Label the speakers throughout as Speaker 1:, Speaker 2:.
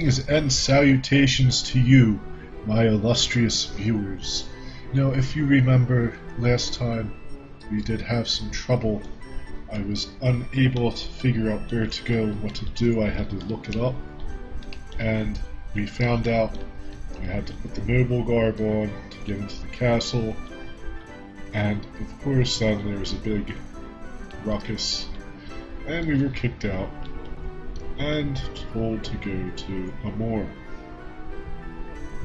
Speaker 1: Greetings and salutations to you, my illustrious viewers. Now, if you remember last time, we did have some trouble. I was unable to figure out where to go and what to do. I had to look it up, and we found out I had to put the noble garb on to get into the castle, and of course then there was a big ruckus, and we were kicked out and told to go to Amor,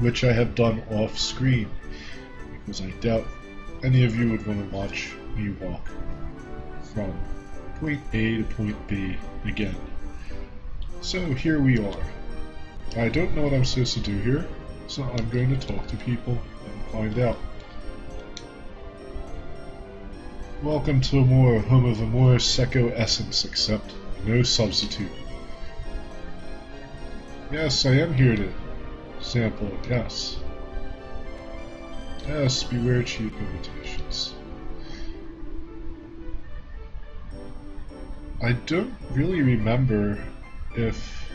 Speaker 1: which I have done off screen because I doubt any of you would want to watch me walk from point A to point B again. So here we are. I don't know what I'm supposed to do here, so I'm going to talk to people and find out. Welcome to Amor, home of Amor Secco Essence, except no substitute. Yes, I am here to sample it, yes. Yes, beware cheap imitations. I don't really remember if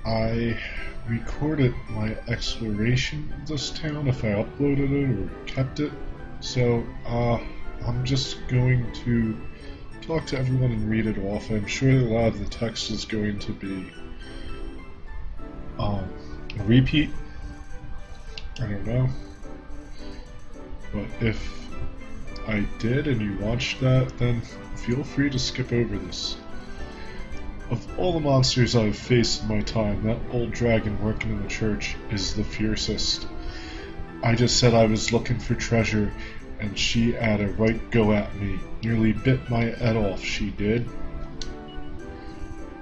Speaker 1: I recorded my exploration of this town, if I uploaded it or kept it. So, I'm just going to talk to everyone and read it off. I'm sure that a lot of the text is going to be a repeat. I don't know. But if I did and you watched that, then feel free to skip over this. Of all the monsters I've faced in my time, that old dragon working in the church is the fiercest. I just said I was looking for treasure, and she had a right go at me. Nearly bit my head off, she did.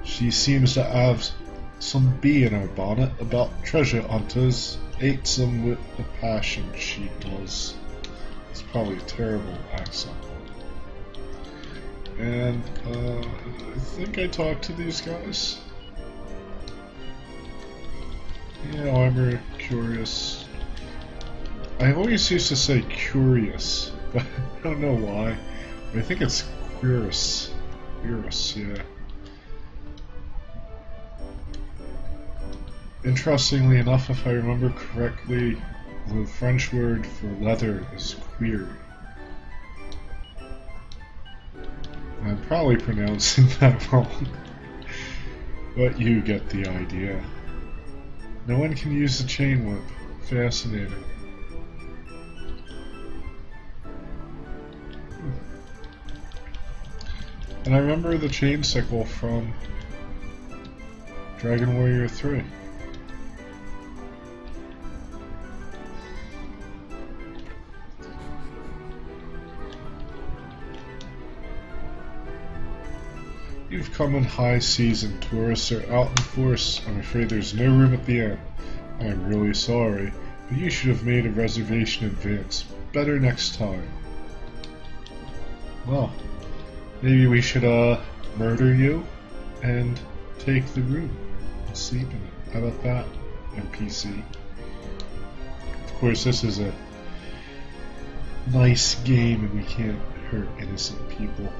Speaker 1: She seems to have some bee in her bonnet about treasure hunters. Hates them with a passion, she does. It's probably a terrible accent. And, I think I talked to these guys. Yeah, armor, curious. I always used to say curious, but I don't know why. I think it's curious. Curious, yeah. Interestingly enough, if I remember correctly, the French word for leather is cuir. I'm probably pronouncing that wrong, but you get the idea. No one can use the chain whip. Fascinating. And I remember the chain sickle from Dragon Warrior 3. You've come in high season. Tourists are out in force. I'm afraid there's no room at the inn. I'm really sorry, but you should have made a reservation in advance. Better next time. Well, maybe we should, murder you and take the room and sleep in it. How about that, NPC? Of course, this is a nice game and we can't hurt innocent people.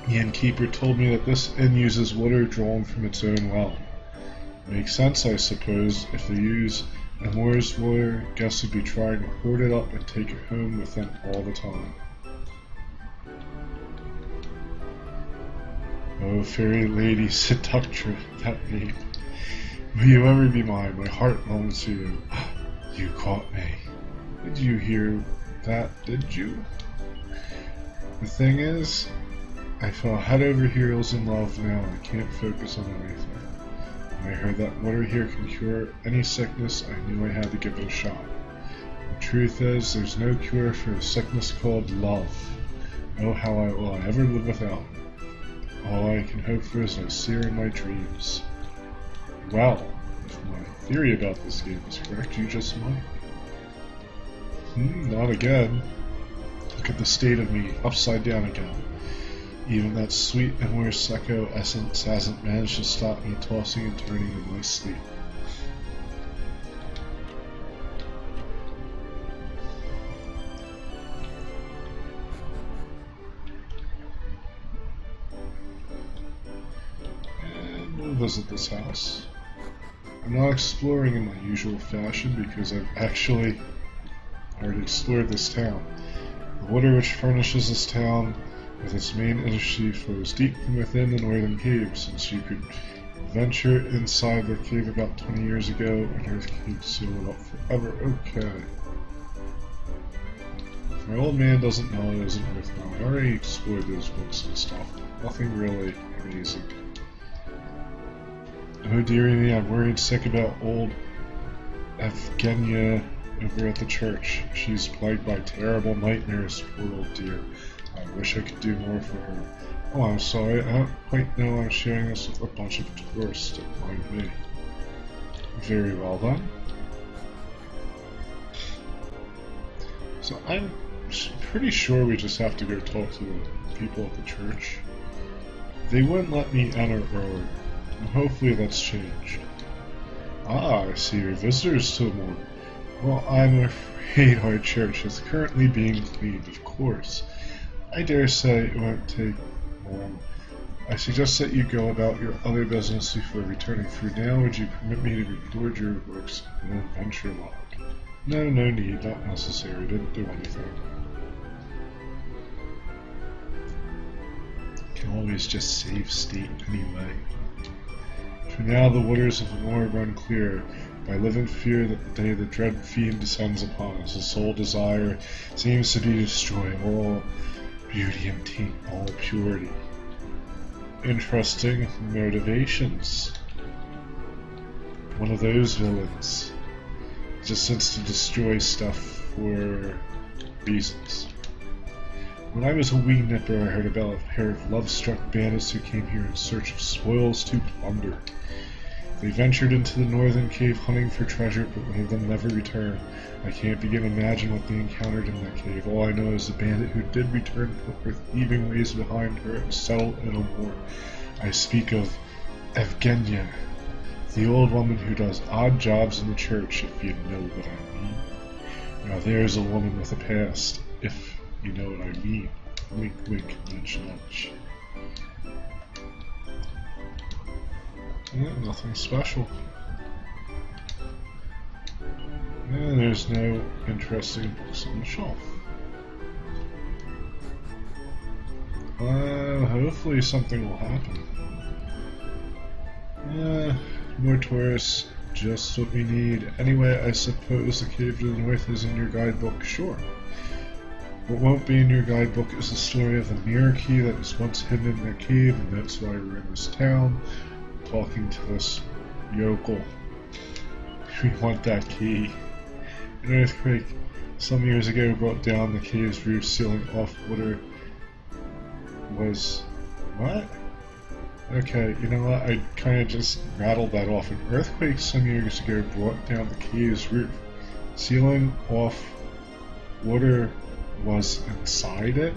Speaker 1: The innkeeper told me that this inn uses water drawn from its own well. Makes sense, I suppose. If they use Amor's water, guests would be trying to hoard it up and take it home with them all the time. Oh, fairy lady seductress, that name. Will you ever be mine? My heart longs for you. You caught me. Did you hear that, did you? The thing is, I fell head over heels in love now. I can't focus on anything. When I heard that water here can cure any sickness, I knew I had to give it a shot. The truth is, there's no cure for a sickness called love. Oh, how will I ever live without it? All I can hope for is I see her in my dreams. Well, if my theory about this game is correct, you just might. Not again. Look at the state of me, upside down again. Even that sweet Amor Secco essence hasn't managed to stop me tossing and turning in my sleep. visit this house. I'm not exploring in my usual fashion because I've actually already explored this town. The water which furnishes this town with its main industry flows deep from within the northern cave, since you could venture inside the cave about 20 years ago and Earth Cave sealed it up forever. Okay. If my old man doesn't know, it isn't worth knowing. I already explored those books and stuff. Nothing really amazing. Oh dearie me, I'm worried sick about old Evgenia over at the church. She's plagued by terrible nightmares, poor old dear. I wish I could do more for her. Oh, I'm sorry, I don't quite know I'm sharing this with a bunch of tourists. Don't mind me. Very well then. So I'm pretty sure we just have to go talk to the people at the church. They wouldn't let me enter earlier, and hopefully that's changed. Ah, I see your visitors to the morning. Well, I'm afraid our church is currently being cleaned, of course. I dare say it won't take long. I suggest that you go about your other business before returning. For now, would you permit me to record your works in an adventure log? No, no need, not necessary. Didn't do anything. Can always just save state anyway. For now, the waters of the Moor run clear. I live in fear that the day the dread fiend descends upon us, his sole desire seems to be to destroy all beauty and taint all purity. Interesting motivations. One of those villains just wants to destroy stuff for reasons. When I was a wee nipper, I heard about a pair of love-struck bandits who came here in search of spoils to plunder. They ventured into the northern cave hunting for treasure, but one of them never returned. I can't begin to imagine what they encountered in that cave. All I know is the bandit who did return put her thieving ways behind her and settled in a moor. I speak of Evgenia, the old woman who does odd jobs in the church, if you know what I mean. Now there's a woman with a past, if you know what I mean. Wink, wink, nudge, nudge. Yeah, nothing special. And there's no interesting books on the shelf. Hopefully something will happen. More tourists, just what we need. Anyway, I suppose the cave to the north is in your guidebook, sure. What won't be in your guidebook is the story of the mirror key that was once hidden in that cave, and that's why we're in this town, talking to this yokel. We want that key. An earthquake some years ago brought down the cave's roof, sealing off water. Was... what? Okay, you know what, I kinda just rattled that off. An earthquake some years ago brought down the cave's roof, sealing off water was inside it?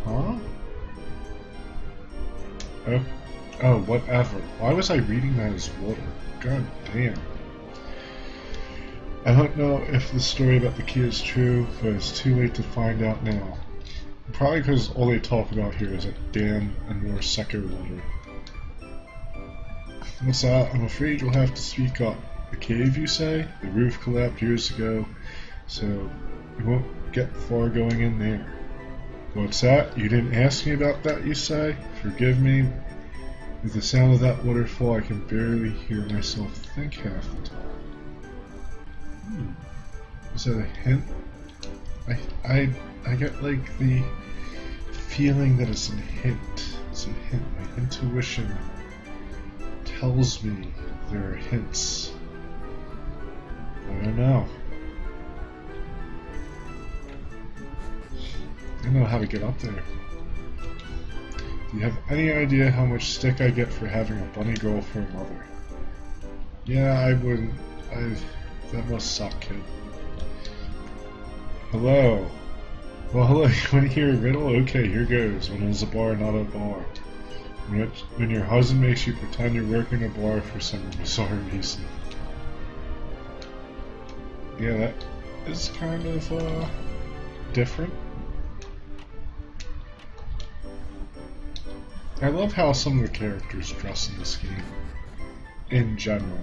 Speaker 1: Huh? Oh, whatever. Why was I reading that as water? God damn. I don't know if the story about the key is true, but it's too late to find out now. Probably because all they talk about here is a dam and more Secker water. What's that? I'm afraid you'll have to speak up. The cave, you say? The roof collapsed years ago, so you won't get far going in there. What's that? You didn't ask me about that, you say? Forgive me. With the sound of that waterfall, I can barely hear myself think half the time. Is that a hint? I get like the feeling that it's a hint. It's a hint. My intuition tells me there are hints. I don't know. I don't know how to get up there. Do you have any idea how much stick I get for having a bunny girl for a mother? Yeah, I wouldn't. That must suck, kid. Hello. Well, hello. You want to hear a riddle? Okay, here goes. When is a bar not a bar? When your husband makes you pretend you're working a bar for some bizarre reason. Yeah, that is kind of different. I love how some of the characters dress in this game, in general.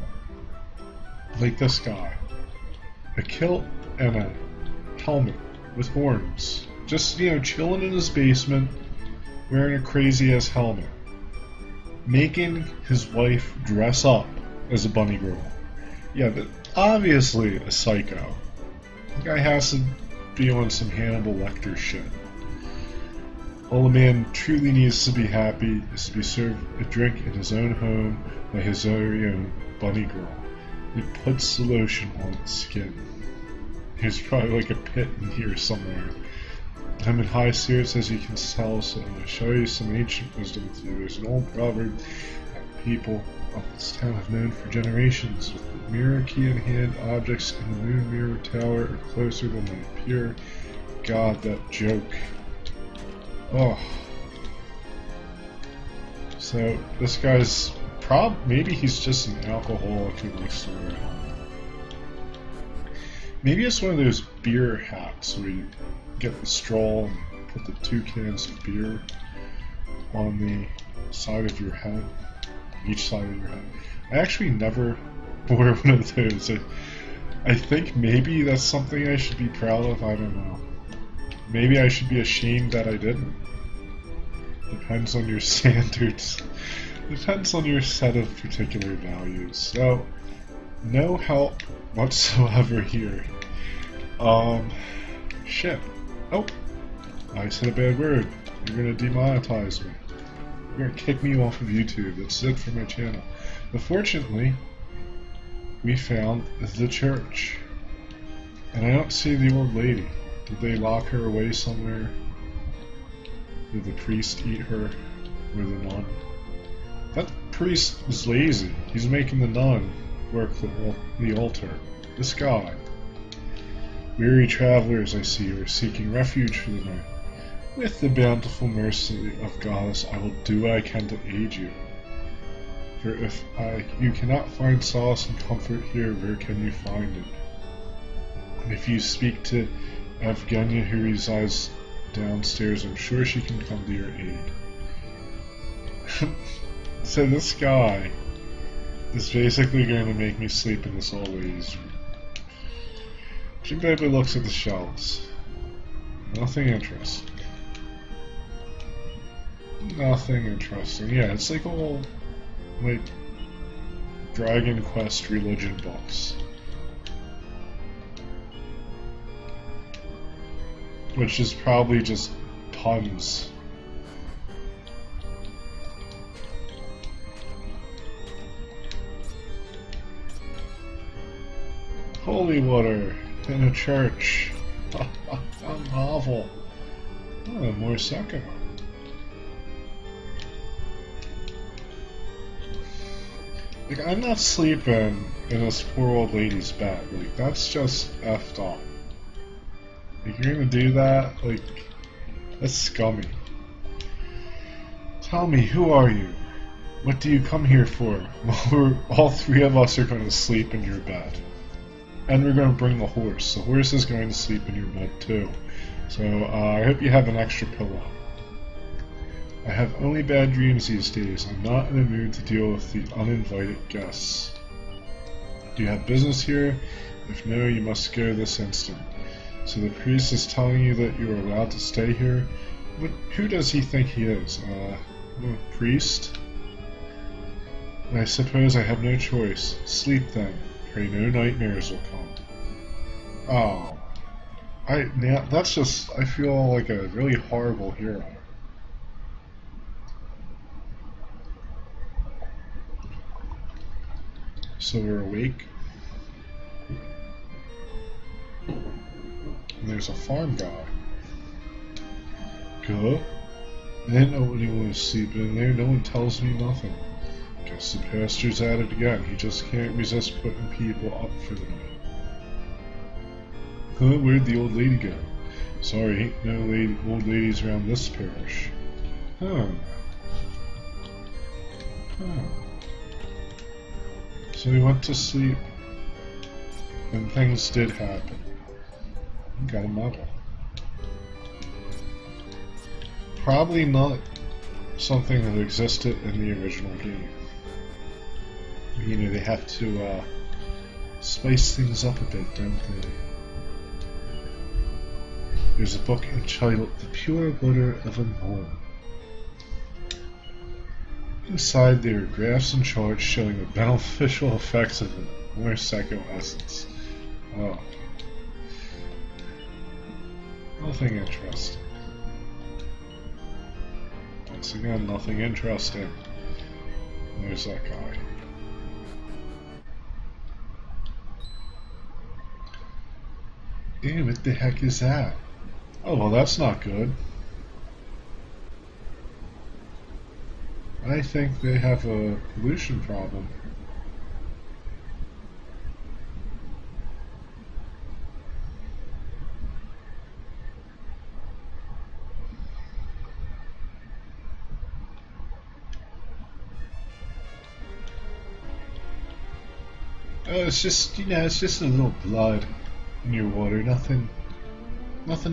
Speaker 1: Like this guy. A kilt and a helmet with horns. Just, chilling in his basement, wearing a crazy-ass helmet. Making his wife dress up as a bunny girl. Yeah, but obviously a psycho. The guy has to be on some Hannibal Lecter shit. All a man truly needs to be happy is to be served a drink in his own home by his very own bunny girl. He puts the lotion on its skin. There's probably like a pit in here somewhere. I'm in high spirits as you can tell, so I'm going to show you some ancient wisdom with you. There's an old proverb that people of this town have known for generations. With the mirror key in hand, objects in the moon mirror tower are closer than they appear. God, that joke. Oh. So, this guy's maybe he's just an alcoholic who likes to wear a helmet. Maybe it's one of those beer hats where you get the straw and put the 2 cans of beer on the side of your head, each side of your head. I actually never wore one of those. I think maybe that's something I should be proud of, I don't know. Maybe I should be ashamed that I didn't. Depends on your standards. Depends on your set of particular values. So, no help whatsoever here. Shit. Oh, I said a bad word. You're gonna demonetize me. You're gonna kick me off of YouTube. That's it for my channel. But fortunately, we found the church. And I don't see the old lady. Did they lock her away somewhere? Did the priest eat her? Or the nun? That priest is lazy. He's making the nun work the altar. This guy. Weary travelers, I see, are seeking refuge for the night. With the bountiful mercy of Goddess, I will do what I can to aid you. For if you cannot find solace and comfort here, where can you find it? And if you speak to Evgenia, who resides downstairs, I'm sure she can come to your aid. So this guy is basically going to make me sleep in this old lady's room. She barely looks at the shelves. Nothing interesting. Nothing interesting. Yeah, it's like all like Dragon Quest religion books. Which is probably just puns. Holy water in a church. A novel. Oh, more second. Like, I'm not sleeping in this poor old lady's bed. Like, that's just effed up. Like, you're gonna do that? Like, that's scummy. Tell me, who are you? What do you come here for? Well, all 3 of us are going to sleep in your bed. And we're going to bring the horse. The horse is going to sleep in your bed too. So, I hope you have an extra pillow. I have only bad dreams these days. I'm not in the mood to deal with the uninvited guests. Do you have business here? If no, you must go this instant. So the priest is telling you that you are allowed to stay here? Who does he think he is? Priest? I suppose I have no choice. Sleep then. Pray no nightmares will come. Oh. That's just, I feel like a really horrible hero. So we're awake. And there's a farm guy. Go. I didn't know anyone was sleeping in there. No one tells me nothing. Guess the pastor's at it again. He just can't resist putting people up for the night. Huh? Where'd the old lady go? Sorry, ain't no old ladies around this parish. Huh. So we went to sleep, and things did happen. Got a medal. Probably not something that existed in the original game. You know, they have to spice things up a bit, don't they? There's a book entitled The Pure Water of Amor. Inside there are graphs and charts showing the beneficial effects of Amor Psycho Essence. Oh. Nothing interesting. Once again, nothing interesting. There's that guy. Ew, what the heck is that? Oh, well, that's not good. I think they have a pollution problem. Oh, it's just, you know, it's just a little blood in your water. Nothing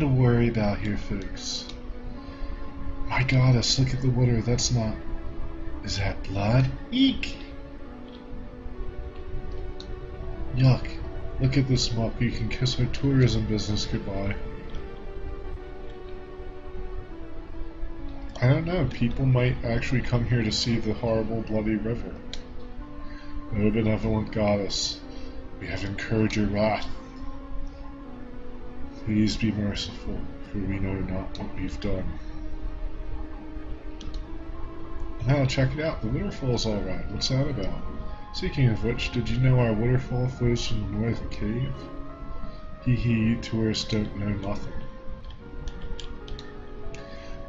Speaker 1: to worry about here, folks. My goddess, look at the water. That's not... Is that blood? Eek! Yuck. Look at this muck. You can kiss our tourism business goodbye. I don't know. People might actually come here to see the horrible bloody river. O benevolent goddess, we have incurred your wrath. Please be merciful, for we know not what we've done. Now check it out, the waterfall's alright. What's that about? Speaking of which, did you know our waterfall flows from the northern cave? Hee hee, tourists don't know nothing.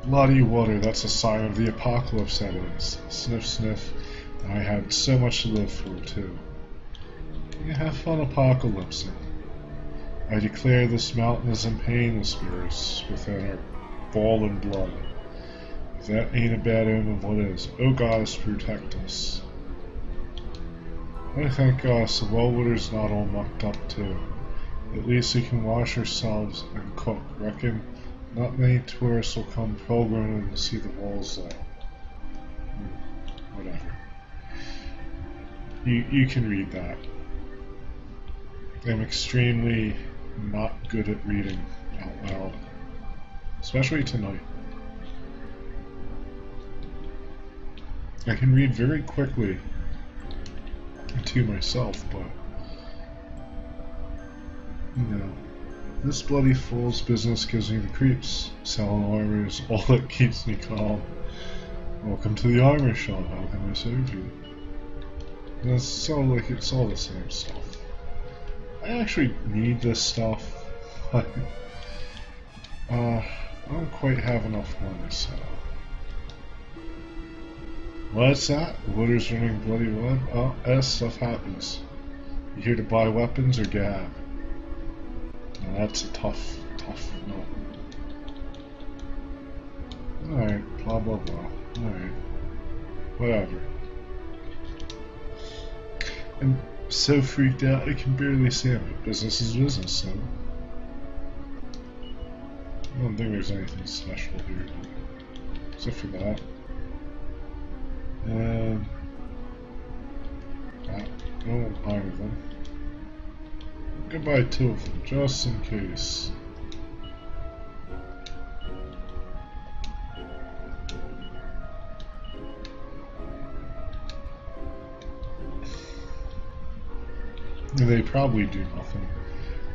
Speaker 1: Bloody water, that's a sign of the apocalypse, that is. Sniff sniff. I have so much to live for, too. You have fun apocalypsing. I declare this mountain is in pain, the spirits within are fallen blood. If that ain't a bad omen, what is? Oh goddess, protect us. I thank goddess the well water's not all mucked up, too. At least we can wash ourselves and cook. Reckon not many tourists will come pilgriming to see the walls, though. Whatever. You can read that. I'm extremely not good at reading out loud. Especially tonight. I can read very quickly to myself, but you know, this bloody fool's business gives me the creeps. Selling armor is all that keeps me calm. Welcome to the armor shop, how can I serve you? It's all the same stuff. I actually need this stuff, but I don't quite have enough money, so. What's that? The water's running bloody red? Oh, as stuff happens. You here to buy weapons or gab? Now that's a tough no. Alright, blah blah blah. Alright. Whatever. I'm so freaked out I can barely say it. Business is business, so. I don't think there's anything special here. Except for that. I won't buy them. I'm gonna buy 2 of them, just in case. They probably do nothing.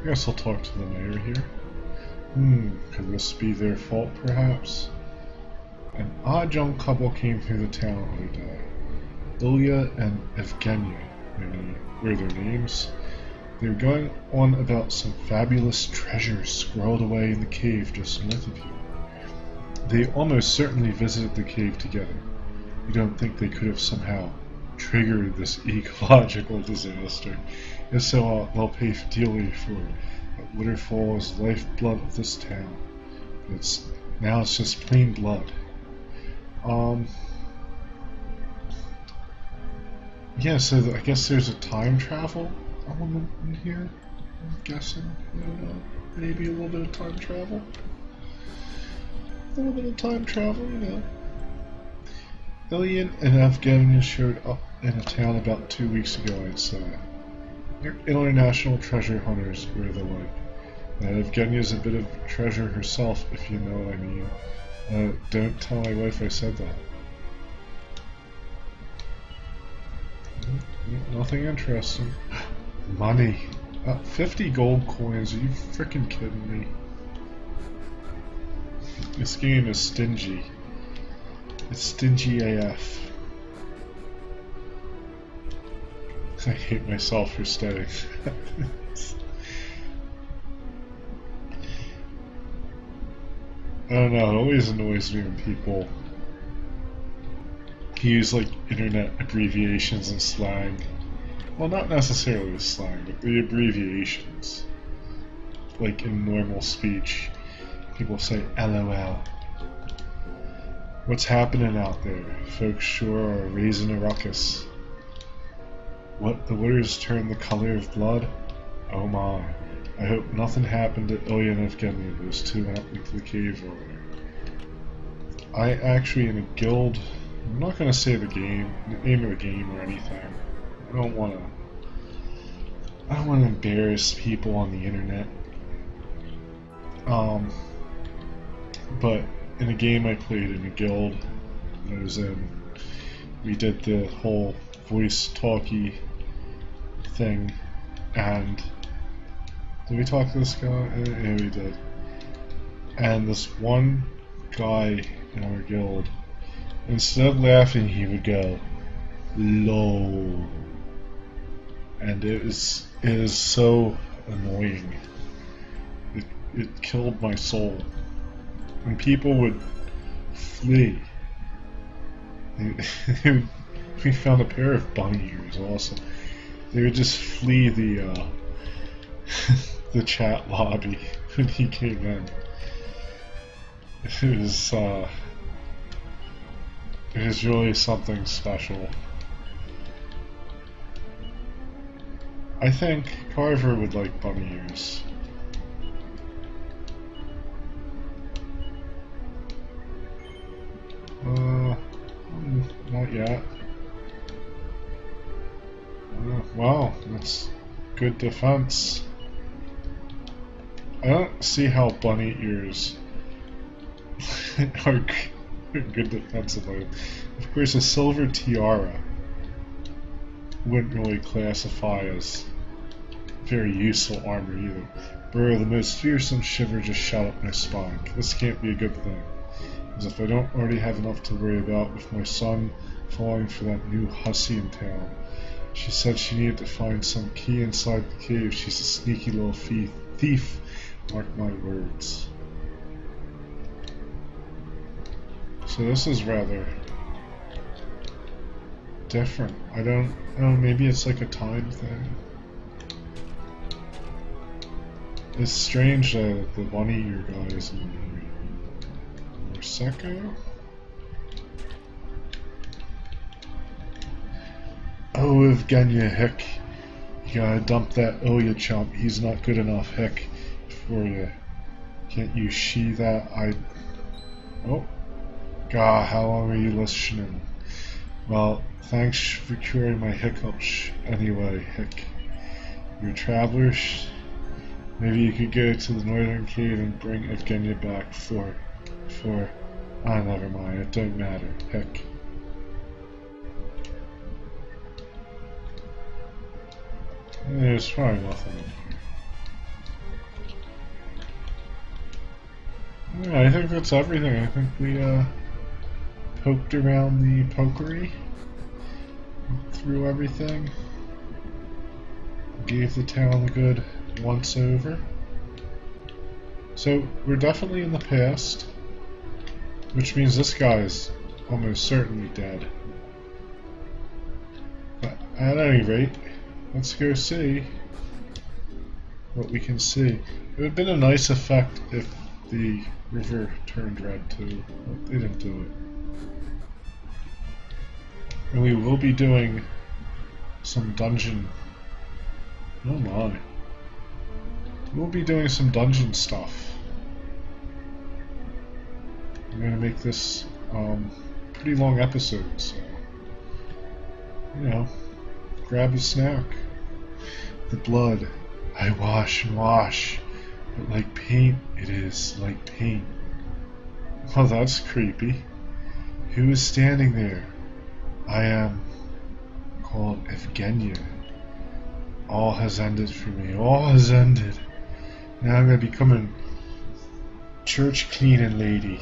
Speaker 1: I guess I'll talk to the mayor here. Could this be their fault, perhaps? An odd young couple came through the town the other day. Ilya and Evgenia were their names. They were going on about some fabulous treasures squirreled away in the cave just north of you. They almost certainly visited the cave together. You don't think they could have somehow triggered this ecological disaster? If so, they'll pay dearly for it. That waterfall is the lifeblood of this town. Now it's just plain blood. Yeah, so I guess there's a time travel element in here, I'm guessing. I don't know. Maybe a little bit of time travel? A little bit of time travel, you know. Ilian and Evgenia showed up in a town about 2 weeks ago, I'd say. They're international treasure hunters, where the like. Evgenia's a bit of a treasure herself, if you know what I mean. Don't tell my wife I said that. Nothing interesting. Money. 50 gold coins, are you freaking kidding me? This game is stingy. It's stingy AF. I hate myself for staying. I don't know, it always annoys me when people use like internet abbreviations and slang. Well, not necessarily the slang, but the abbreviations. Like in normal speech, people say LOL. What's happening out there? Folks sure are raising a ruckus. What, the waters turn the color of blood? Oh my. I hope nothing happened to Ilya and Evgenia, those two went up into the cave over there. I actually in a guild, I'm not gonna say the name of the game or anything. I don't wanna embarrass people on the internet. But in a game I played in a guild I was in, we did the whole voice talkie thing, and did we talk to this guy? Yeah, we did. And this one guy in our guild, instead of laughing, he would go, LOL. And it is so annoying. It killed my soul. And people would flee. We found a pair of bunny ears also. They would just flee the the chat lobby when he came in. It was really something special. I think Carver would like bunny ears. Not yet. Wow, that's good defense. I don't see how bunny ears are good defensive items. Of course, a silver tiara wouldn't really classify as very useful armor either. Bro, the most fearsome shiver just shot up my spine. This can't be a good thing. As if I don't already have enough to worry about with my son falling for that new hussy in town. She said she needed to find some key inside the cave. She's a sneaky little thief. Mark my words. So this is rather different. I don't know, maybe it's like a time thing. It's strange that the bunny ear guy is in Morsecco? Oh, Evgenia, heck. You gotta dump that Ilya chump. He's not good enough, heck, for you. Can't you see that? Oh. God, how long are you listening? Well, thanks for curing my hiccups. Anyway, heck. You're travelers. Maybe you could go to the northern cave and bring Evgenia back for never mind, it don't matter. Heck. There's probably nothing in here. Yeah, I think that's everything. I think we poked around the pokery, through everything, gave the town a good once over. So we're definitely in the past, which means this guy's almost certainly dead. But at any rate, let's go see what we can see. It would have been a nice effect if the river turned red too, but they didn't do it. And we will be doing some dungeon. Oh my. We'll be doing some dungeon stuff. I'm gonna make this pretty long episode, so, you know, grab a snack. The blood, I wash and wash, but like paint, it is like paint. Well, that's creepy. Who is standing there? I am called Evgenia. All has ended for me. All has ended. Now I'm gonna become a church cleaning lady.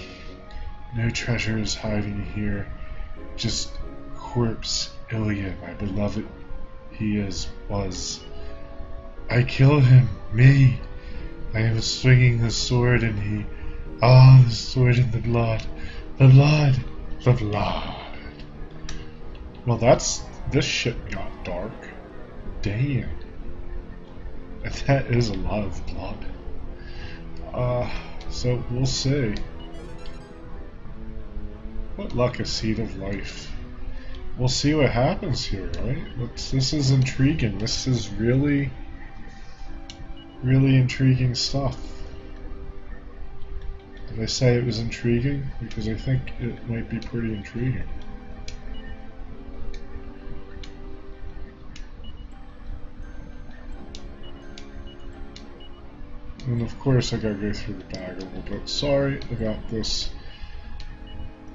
Speaker 1: No treasure is hiding here. Just corpse Ilya, my beloved. He was. I killed him. Me. I was swinging the sword and he. Ah, the sword and the blood. The blood. The blood. Well, this shit got dark. Damn. And that is a lot of blood. So we'll see. What luck, a seed of life. We'll see what happens here, right? This is intriguing. This is really, really intriguing stuff. Did I say it was intriguing? Because I think it might be pretty intriguing. And of course I gotta go through the bag a little bit. Sorry about this,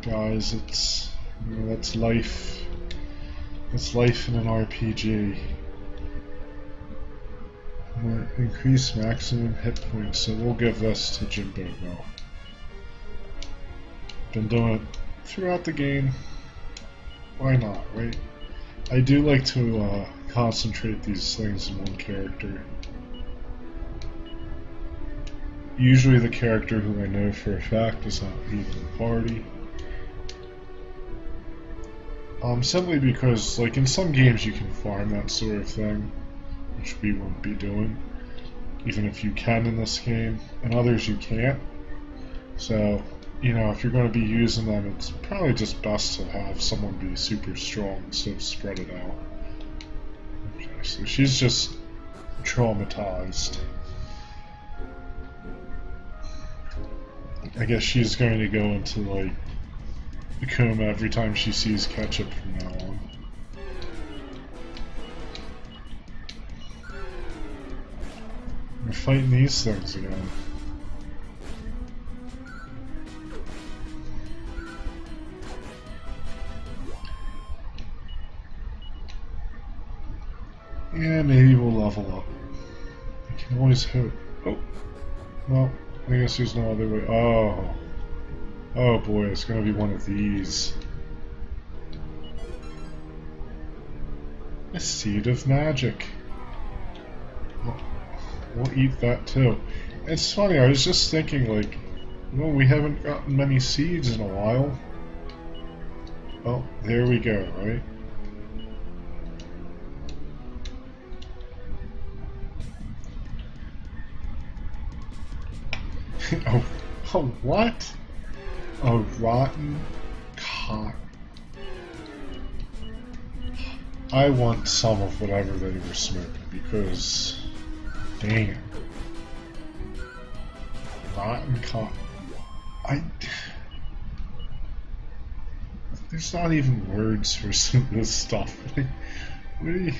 Speaker 1: guys. It's, you know, that's life. That's life in an RPG. Increase maximum hit points, so we'll give this to Jimbo now. Been doing it throughout the game. Why not, right? I do like to concentrate these things in one character. Usually the character who I know for a fact is not leaving the party. Simply because, like, in some games you can farm that sort of thing, which we won't be doing, even if you can in this game. In others you can't. So, you know, if you're going to be using them, it's probably just best to have someone be super strong instead of spread it out. Okay, so she's just traumatized. I guess she's going to go into, like, the coma every time she sees ketchup from now on. We're fighting these things again. Yeah, maybe we'll level up. I can always hope. Oh, well, I guess there's no other way. Oh. Oh boy, it's gonna be one of these. A seed of magic. We'll eat that too. It's funny, I was just thinking, like, well, we haven't gotten many seeds in a while. Well, there we go, right? Oh, what? A rotten cotton. I want some of whatever they were smoking because, damn. Rotten cotton. There's not even words for some of this stuff. Like, what are you?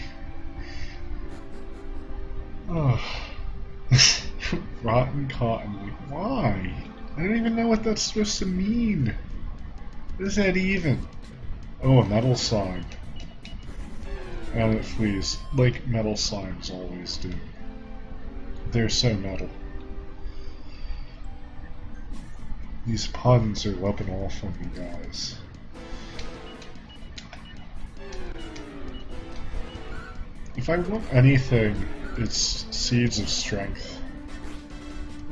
Speaker 1: Oh. Rotten cotton. Like, why? I don't even know what that's supposed to mean. What is that even? Oh, a metal slime. And it flees, like metal slimes always do. They're so metal. These puns are rubbing off on me, guys. If I want anything, it's Seeds of Strength.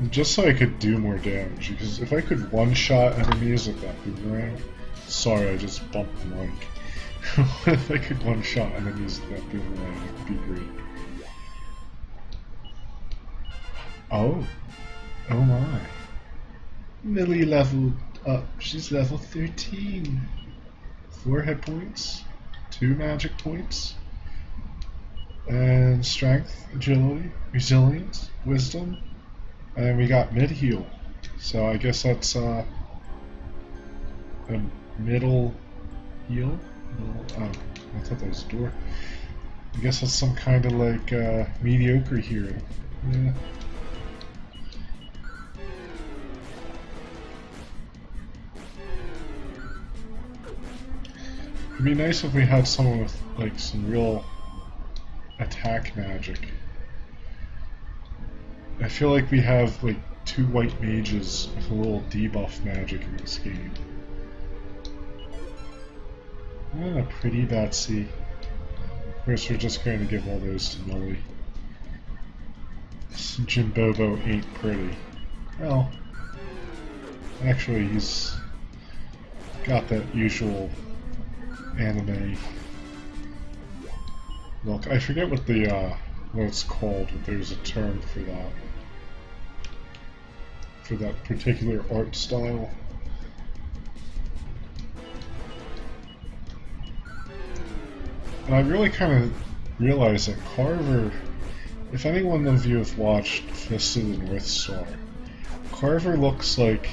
Speaker 1: Just so I could do more damage, because if I could one-shot enemies with that boomerang... Sorry, I just bumped the mic. If I could one-shot enemies with that boomerang, it would be great. Oh. Oh my. Millie leveled up. She's level 13. 4 hit points. 2 magic points. And strength, agility, resilience, wisdom. And we got mid-heal. So I guess that's a middle heal? No, oh, I thought that was a door. I guess that's some kind of like mediocre hero. Yeah. It'd be nice if we had someone with like some real attack magic. I feel like we have like 2 white mages with a little debuff magic in this game. Ah, pretty Betsy. Of course, we're just going to give all those to Millie. Jimbobo ain't pretty. Well, actually, he's got that usual anime look. I forget what what it's called, but there's a term for that. For that particular art style. And I really kind of realized that Carver, if anyone of you have watched Fist of the North Star, Carver looks like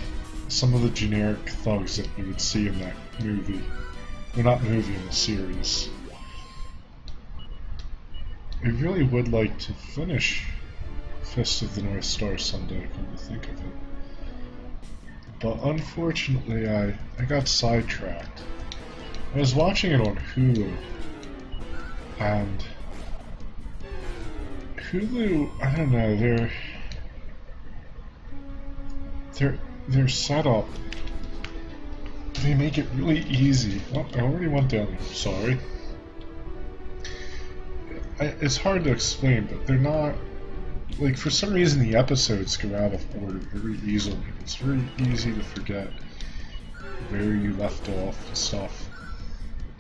Speaker 1: some of the generic thugs that you would see in that movie. Well, not movie, in the series. I really would like to finish Fist of the North Star someday, come to think of it. But unfortunately, I got sidetracked. I was watching it on Hulu, and Hulu, I don't know, their setup, they make it really easy. Oh, I already went down there, sorry. It's hard to explain, but they're not, like, for some reason the episodes go out of order very easily. It's very easy to forget where you left off and stuff.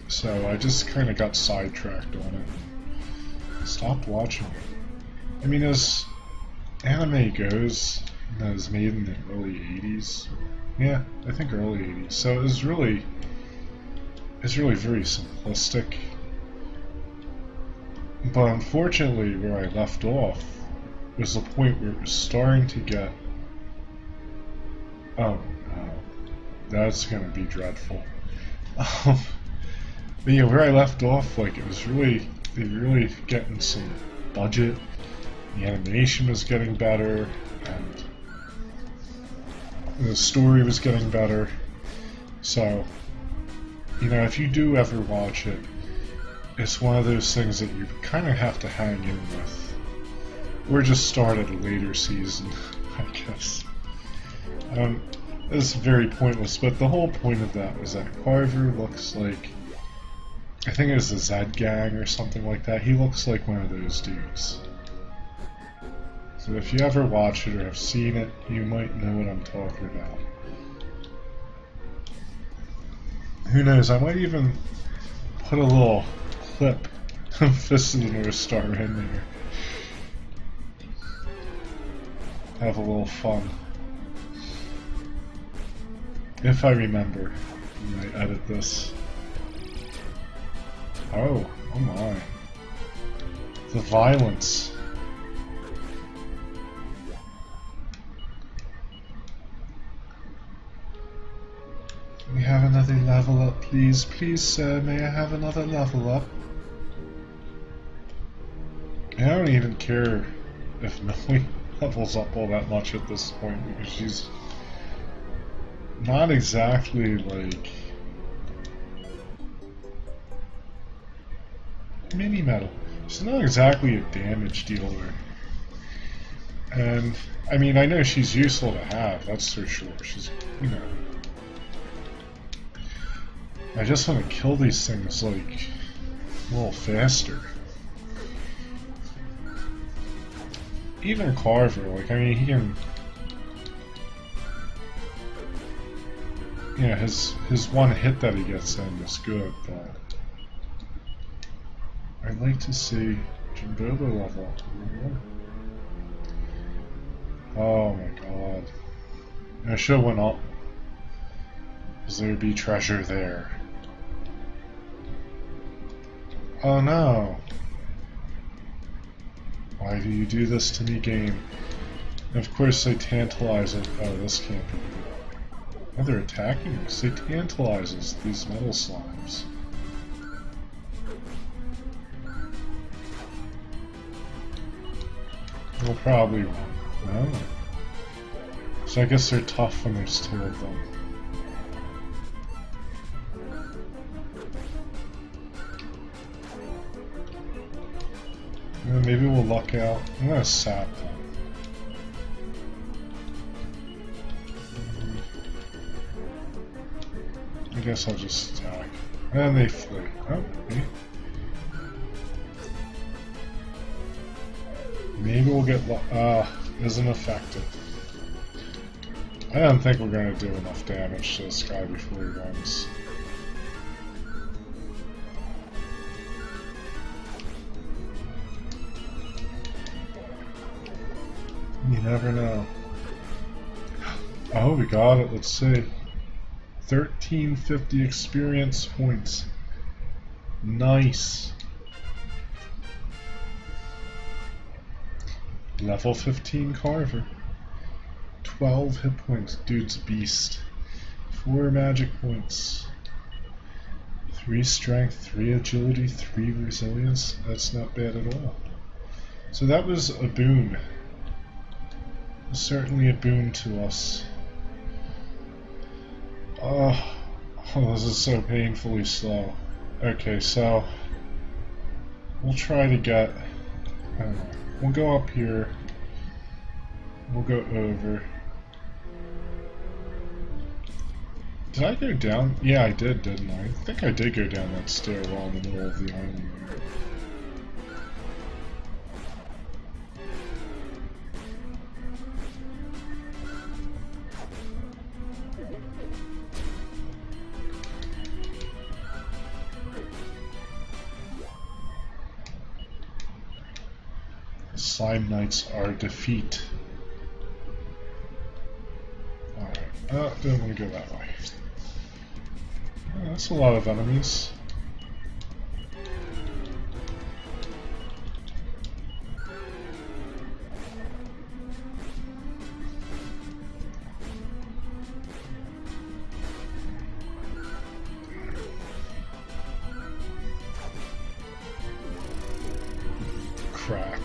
Speaker 1: So I just kind of got sidetracked on it and stopped watching it. I mean, as anime goes, that was made in the early 80s. Yeah, I think early 80s. So it's really very simplistic. But unfortunately, where I left off was the point where it was starting to get... Oh no, that's gonna be dreadful. But yeah, where I left off, like, it was really, they were really getting some budget. The animation was getting better, and the story was getting better. So, you know, if you do ever watch it, it's one of those things that you kind of have to hang in with. Or just start at a later season, I guess. It's very pointless, but the whole point of that was that Carver looks like, I think it was the Zed Gang or something like that. He looks like one of those dudes. So if you ever watch it or have seen it, you might know what I'm talking about. Who knows, I might even put a little clip of Fist of the North Star in there. Have a little fun. If I remember when I edit this. Oh my. The violence. Can we have another level up, please? Please, sir, may I have another level up? I don't even care if Millie levels up all that much at this point, because she's not exactly like mini metal. She's not exactly a damage dealer. And I mean, I know she's useful to have, that's for sure. She's, you know, I just want to kill these things like a little faster. Even Carver, like, I mean, he can, you know, his one hit that he gets in is good, but I'd like to see Jimbobo level. Oh my god. I should have went up, because there'd be treasure there. Oh no. Why do you do this to me, game? And of course they tantalize it. Oh, this can't be good. Oh, they're attacking us. They tantalize us, these metal slimes. We'll probably win. Oh. So I guess they're tough when there's two of them. Maybe we'll luck out. I'm gonna sap them. I guess I'll just attack. And they flee. Oh, okay. Maybe we'll get isn't effective. I don't think we're gonna do enough damage to this guy before he runs. You never know. Oh, we got it. Let's see. 1350 experience points. Nice. Level 15 Carver. 12 hit points. Dude's beast. 4 magic points. 3 strength, 3 agility, 3 resilience. That's not bad at all. So that was a boon. Certainly a boon to us. Oh, this is so painfully slow. Okay, so we'll try to get, I don't know, we'll go up here, we'll go over. Did I go down? Yeah, I did, didn't I? I think I did go down that stairwell in the middle of the island. Slime Knights are defeat. Alright, don't want to go that way. Oh, that's a lot of enemies. Crack.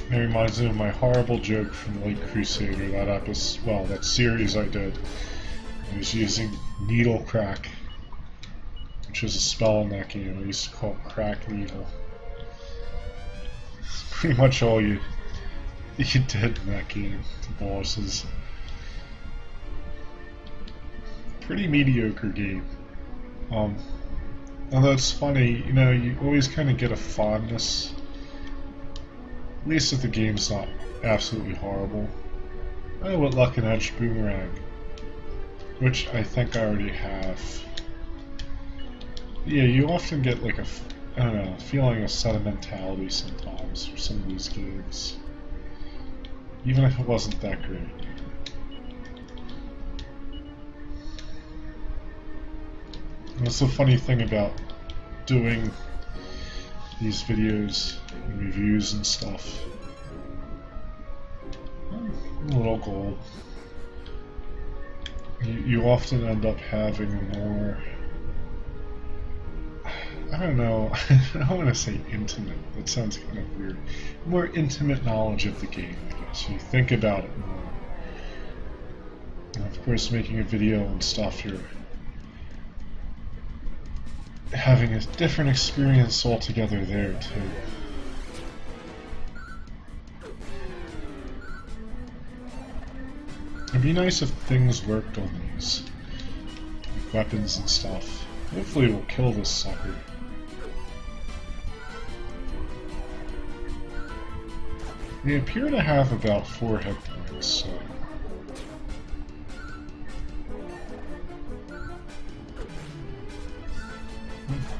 Speaker 1: It reminds me of my horrible joke from Late Crusader, that episode, well, that series I did. I was using Needle Crack, which was a spell in that game. I used to call it Crack Needle. It's pretty much all you did in that game, the bosses. Pretty mediocre game. Although it's funny, you know, you always kind of get a fondness, at least if the game's not absolutely horrible. Oh, with Luck and Edge Boomerang, which I think I already have. Yeah, you often get like a, I don't know, feeling of sentimentality sometimes for some of these games, even if it wasn't that great. That's the funny thing about doing these videos and reviews and stuff. A little gold. You often end up having a more, I don't know, I don't want to say intimate, that sounds kind of weird, more intimate knowledge of the game, I guess. You think about it more. And of course, making a video and stuff, you're having a different experience altogether there too. It'd be nice if things worked on these, like weapons and stuff. Hopefully we'll kill this sucker. They appear to have about 4 hit points, so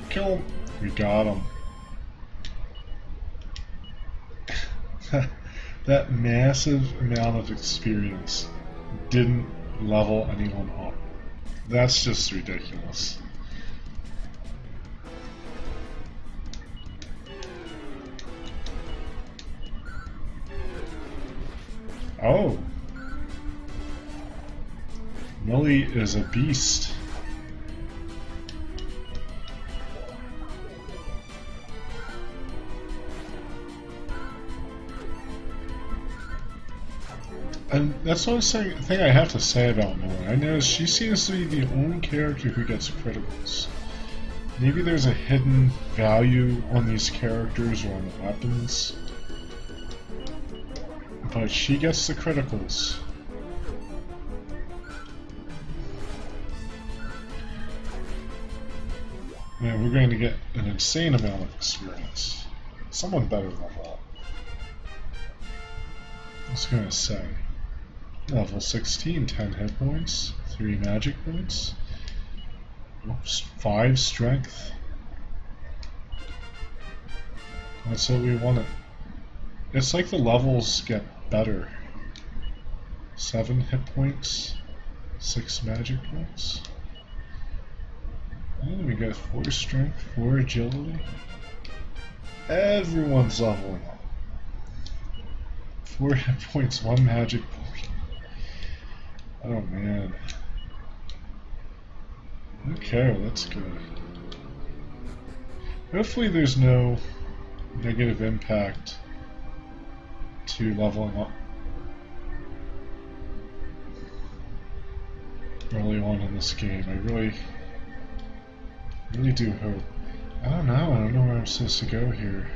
Speaker 1: kill him. We got him. That massive amount of experience didn't level anyone up. That's just ridiculous. Oh, Millie is a beast. And that's one thing I have to say about Millie. I noticed she seems to be the only character who gets criticals. Maybe there's a hidden value on these characters or on the weapons, but she gets the criticals. Man, we're going to get an insane amount of experience. Someone better level up. I was going to say, level 16, 10 hit points, 3 magic points. 5 strength. That's what we wanted. It's like the levels get better. 7 hit points, 6 magic points. And we got 4 strength, 4 agility. Everyone's leveling up. 4 hit points, 1 magic point. Oh man. Okay, well, that's good. Hopefully there's no negative impact to leveling up early on in this game. I really do hope. I don't know where I'm supposed to go here.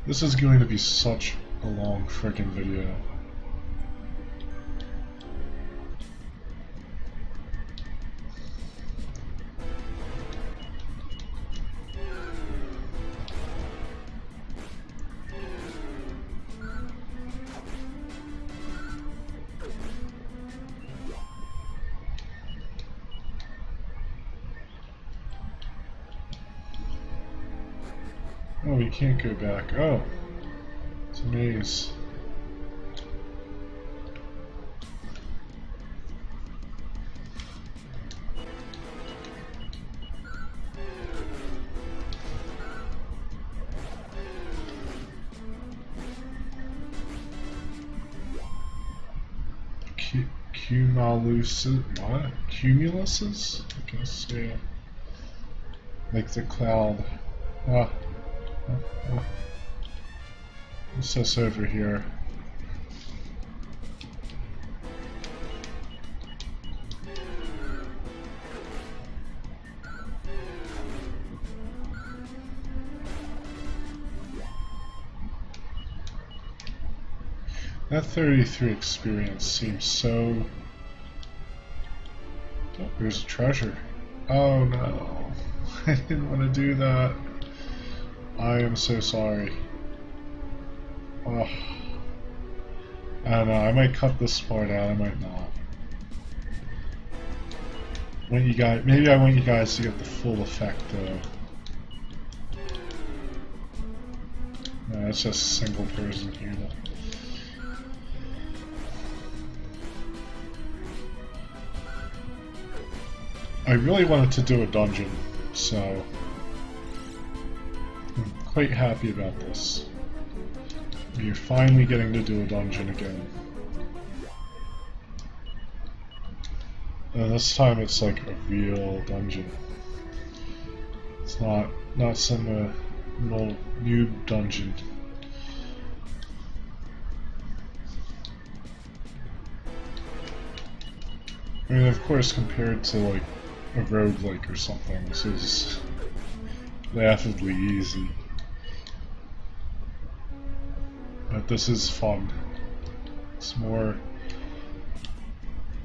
Speaker 1: This is going to be such a long friggin' video. Oh, we can't go back. Oh, it's a maze. Cumuluses? I guess, yeah. Like the cloud. What's this over here? That 33 experience seems so... Oh, there's a treasure. Oh no. I didn't want to do that. I am so sorry. Oh. I don't know, I might cut this part out, I might not. Maybe I want you guys to get the full effect though. No, it's just a single person here though. I really wanted to do a dungeon, so I'm quite happy about this. We're finally getting to do a dungeon again. And this time it's like a real dungeon. It's not some little noob dungeon. I mean, of course, compared to like a roguelike or something, this is laughably easy. But this is fun. It's more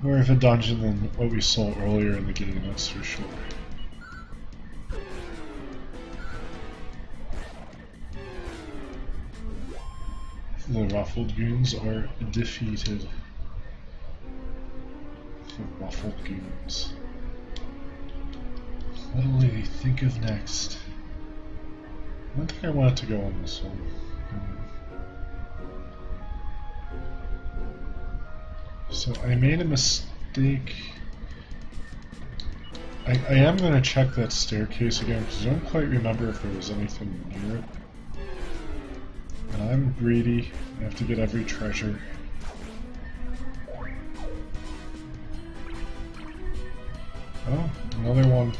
Speaker 1: of a dungeon than what we saw earlier in the game, that's for sure. The ruffled goons are defeated. The ruffled goons. What will they think of next? I don't think I wanted to go on this one. So I made a mistake. I am going to check that staircase again because I don't quite remember if there was anything near it. And I'm greedy. I have to get every treasure. Oh, another one.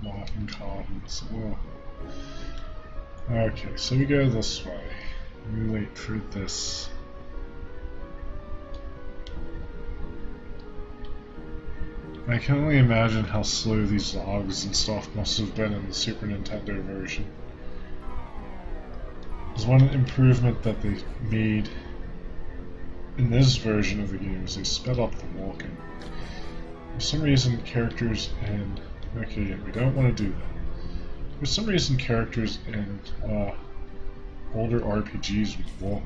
Speaker 1: Rotten cottons. Oh. Okay, so we go this way. We wait for this. I can only imagine how slow these logs and stuff must have been in the Super Nintendo version. There's one improvement that they made in this version of the game is they sped up the walking. For some reason, characters in... Okay, we don't want to do that. For some reason, characters in older RPGs would walk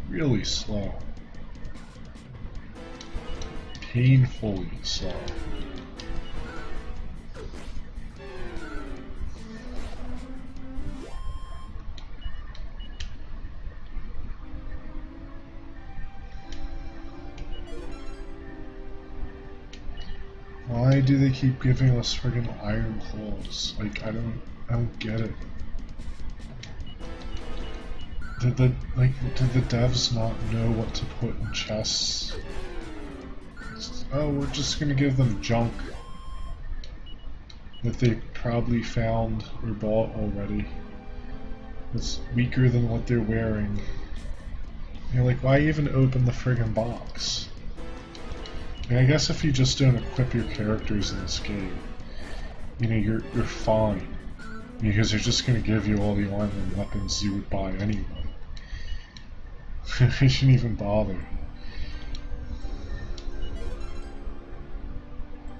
Speaker 1: really slow. Painfully slow. Why do they keep giving us friggin' iron claws? Like, I don't get it. Did the devs not know what to put in chests? Oh, we're just gonna give them junk that they probably found or bought already. It's weaker than what they're wearing. You're like, why even open the friggin' box? And I guess if you just don't equip your characters in this game, you know, you're fine. Because they're just gonna give you all the armor and weapons you would buy anyway. You shouldn't even bother.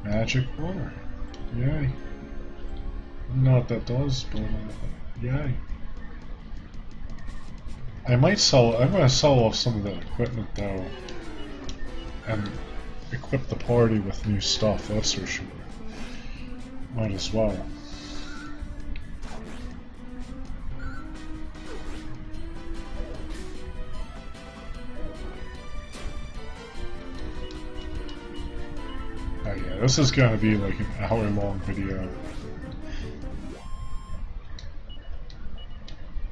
Speaker 1: Magic ore. Yay. I don't know what that does, but yay. I'm gonna sell off some of that equipment though. And equip the party with new stuff, that's for sure. Might as well. Oh yeah, this is gonna be like an hour-long video.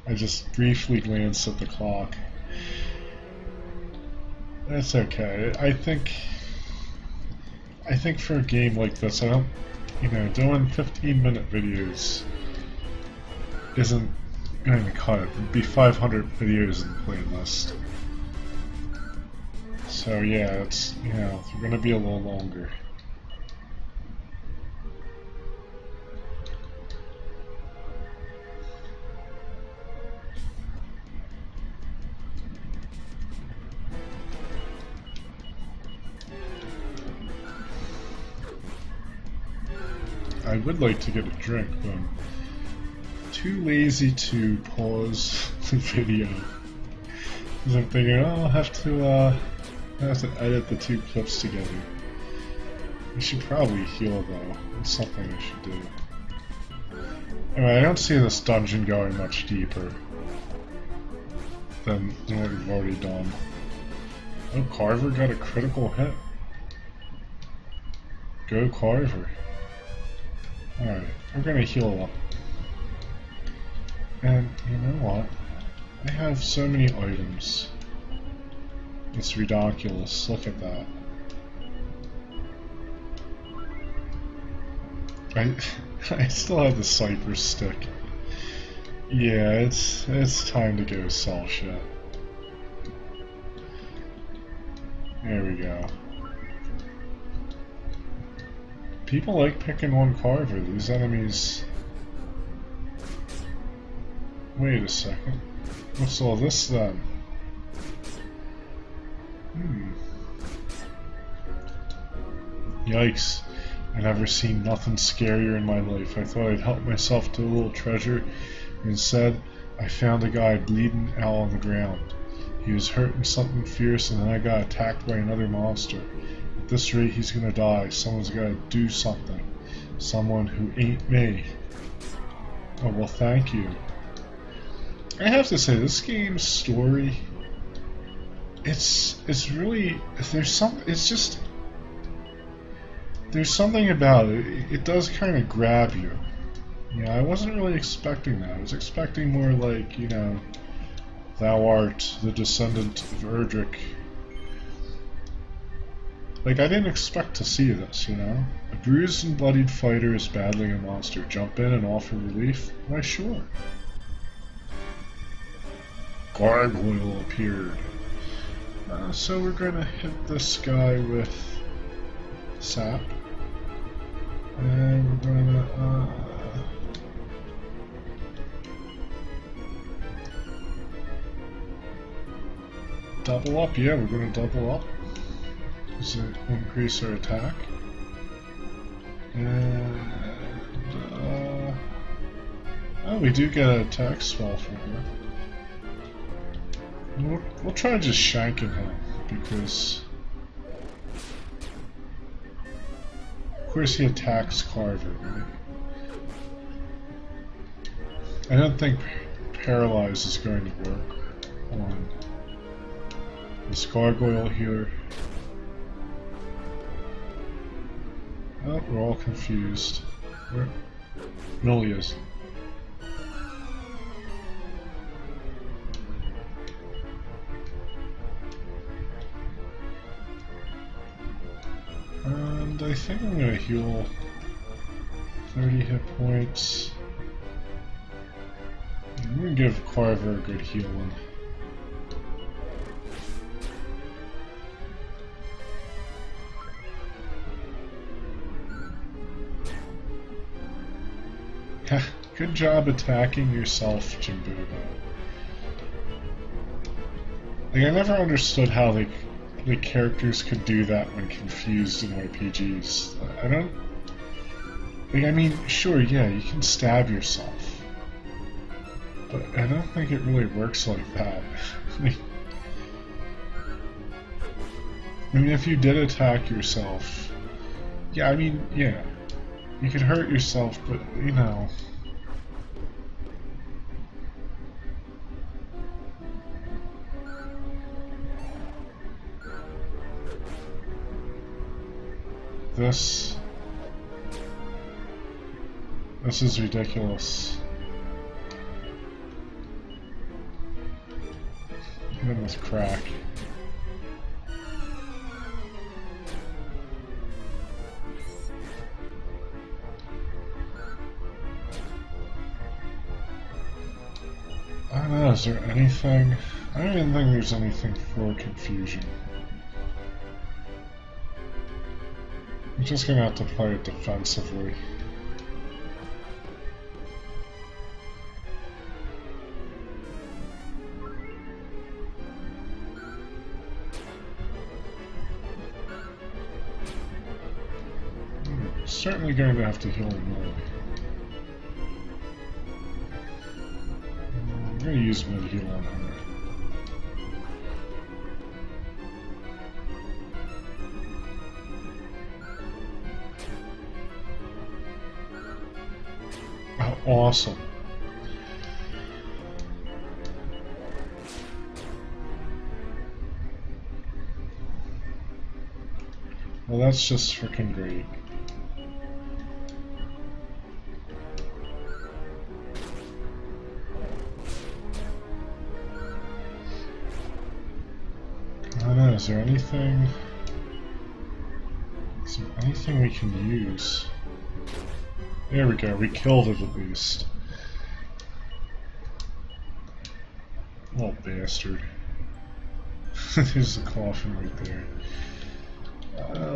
Speaker 1: I just briefly glanced at the clock. That's okay. I think for a game like this, I don't, you know, doing 15-minute videos isn't going to cut it. It'd be 500 videos in the playlist. So yeah, it's, you know, they're going to be a little longer. I would like to get a drink, but I'm too lazy to pause the video. Because I'm thinking, oh, I'll have to edit the two clips together. I should probably heal though. It's something I should do. Anyway, I don't see this dungeon going much deeper than what we've already done. Oh, Carver got a critical hit. Go Carver. Alright, we're gonna heal up. And you know what? I have so many items. It's ridiculous. Look at that. I still have the Cypress stick. Yeah, it's time to go sell shit. There we go. People like picking on Carver. These enemies... Wait a second. What's all this then? Yikes. I've never seen nothing scarier in my life. I thought I'd help myself to a little treasure. Instead, I found a guy bleeding out on the ground. He was hurting something fierce and then I got attacked by another monster. At this rate, he's gonna die. Someone's gotta do something. Someone who ain't me. Oh, well, thank you. I have to say, this game's story, it's really, there's something about it. It does kind of grab you. Yeah, I wasn't really expecting that. I was expecting more like, you know, thou art the descendant of Erdrick. Like, I didn't expect to see this, you know? A bruised and bloodied fighter is battling a monster. Jump in and offer relief? Why, sure. Gargoyle appeared. So we're gonna hit this guy with sap. And we're gonna, double up? Yeah, we're gonna double up. Does it increase our attack? And, oh, we do get an attack spell from her. We'll try just shanking him, because of course he attacks Carver, right? I don't think Paralyze is going to work on this gargoyle here. Oh, we're all confused. Where? Millie is. And I think I'm gonna heal 30 hit points. I'm gonna give Carver a good healing. Good job attacking yourself, Jimbobo. Like, I never understood how the characters could do that when confused in RPGs. I don't... Like, I mean, sure, yeah, you can stab yourself. But I don't think it really works like that. I mean, if you did attack yourself... Yeah, I mean, yeah. You could hurt yourself, but, you know... This is ridiculous. Even with crack. I don't know, is there anything? I don't even think there's anything for confusion. I'm just gonna have to play it defensively. Certainly going to have to heal more. I'm going to use mid-heal on her. Oh, awesome. Well, that's just freaking great. I don't know, is there anything... Is there anything we can use? There we go, we killed it at least. Little bastard. There's the coffin right there.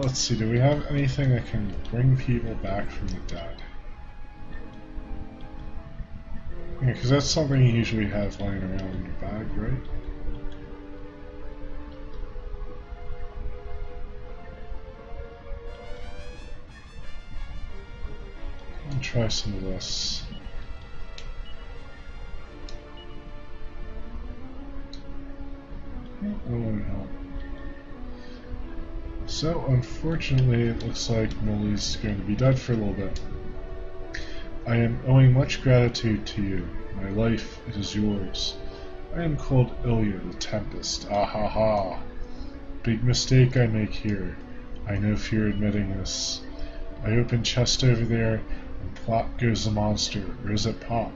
Speaker 1: Let's see, do we have anything that can bring people back from the dead? Yeah, because that's something you usually have lying around in your bag, right? I'll try some of this. That won't help. So, unfortunately, it looks like Millie's going to be dead for a little bit. I am owing much gratitude to you. My life is yours. I am called Ilya the Tempest. Ah ha ha. Big mistake I make here. I no fear admitting this. My open chest over there, And plop goes the monster, or is it pop?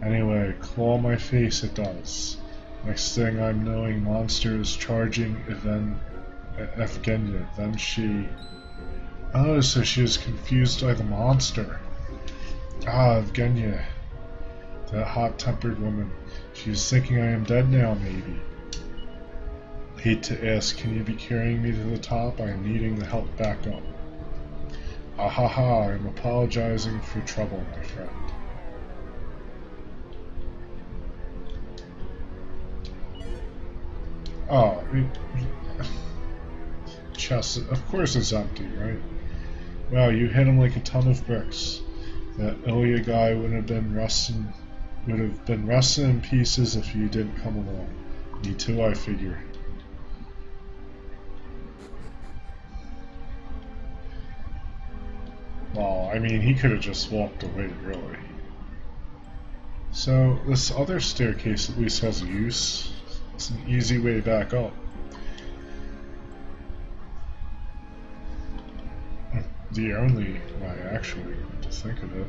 Speaker 1: Anyway, claw my face it does. Next thing I'm knowing, monster is charging Evgenia. Then she... Oh, so she was confused by the monster. Ah, Evgenia. That hot-tempered woman. She was thinking I am dead now, maybe. Hate to ask, can you be carrying me to the top? I am needing the help back up. Ah ha ha, I'm apologizing for trouble, my friend. Oh, chest, of course it's empty, right? Wow, you hit him like a ton of bricks. That Ilya guy would have been rusting in pieces if you didn't come along. Me too, I figure. Well, I mean, he could have just walked away, really. So, this other staircase at least has a use. It's an easy way back up. The only way, actually, to think of it.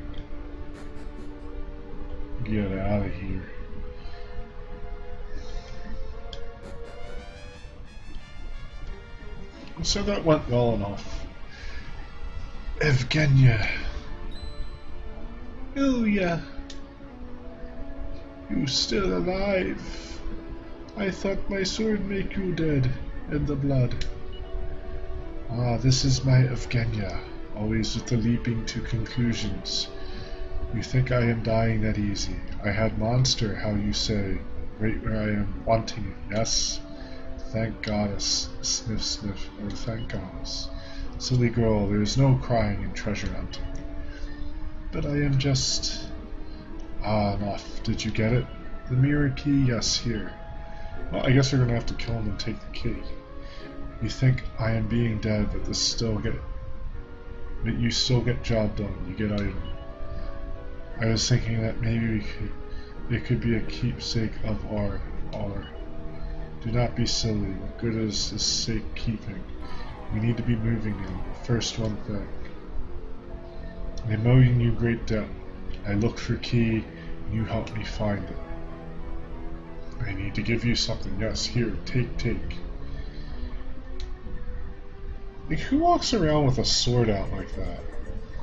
Speaker 1: Get out of here. So that went well enough. Evgenia. Ilya. You still alive? I thought my sword make you dead in the blood. Ah, this is my Evgenia, always with the leaping to conclusions. You think I am dying that easy. I had monster, how you say, right where I am wanting it, yes? Thank goddess, sniff sniff, or thank goddess. Silly girl, there is no crying in treasure hunting. But I am just... Ah, enough. Did you get it? The mirror key, yes, here. Well, I guess we're gonna have to kill him and take the key. You think I am being dead, but you still get job done. You get item. I was thinking that maybe it could be a keepsake of our. Do not be silly. What good is this safekeeping? We need to be moving now. First one thing. I'm owing you great debt. I look for key, and you help me find it. I need to give you something. Yes, here, take. Like, who walks around with a sword out like that?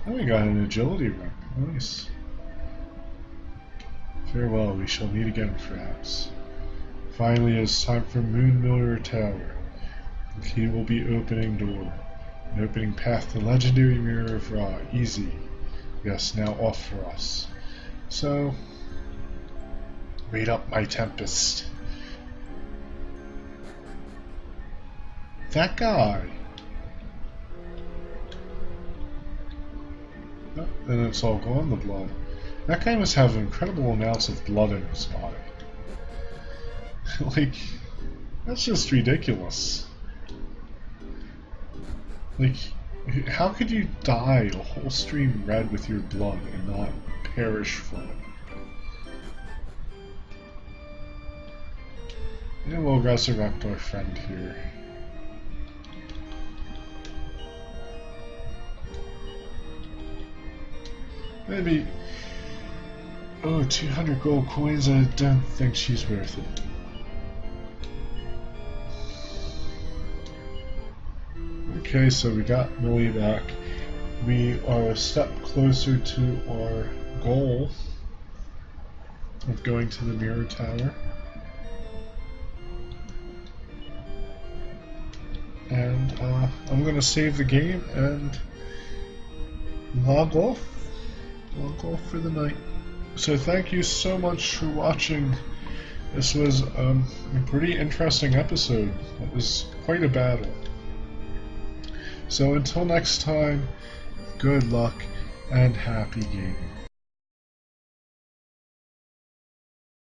Speaker 1: Oh, we got an agility rank. Nice. Farewell, we shall meet again, perhaps. Finally, it's time for Moonmiller Tower. The key will be opening door. An opening path to legendary Mirror of Ra. Easy. Yes, now off for us. So... wait up, my Tempest. That guy. Oh, and it's all gone, the blood. That guy must have incredible amounts of blood in his body. Like, that's just ridiculous. Like, how could you dye a whole stream red with your blood and not perish from it? And we'll resurrect our friend here. Maybe... oh, 200 gold coins, I don't think she's worth it. Okay, so we got Millie back. We are a step closer to our goal of going to the Mirror Tower. And I'm going to save the game and log off for the night. So thank you so much for watching. This was a pretty interesting episode. It was quite a battle. So until next time, good luck and happy gaming.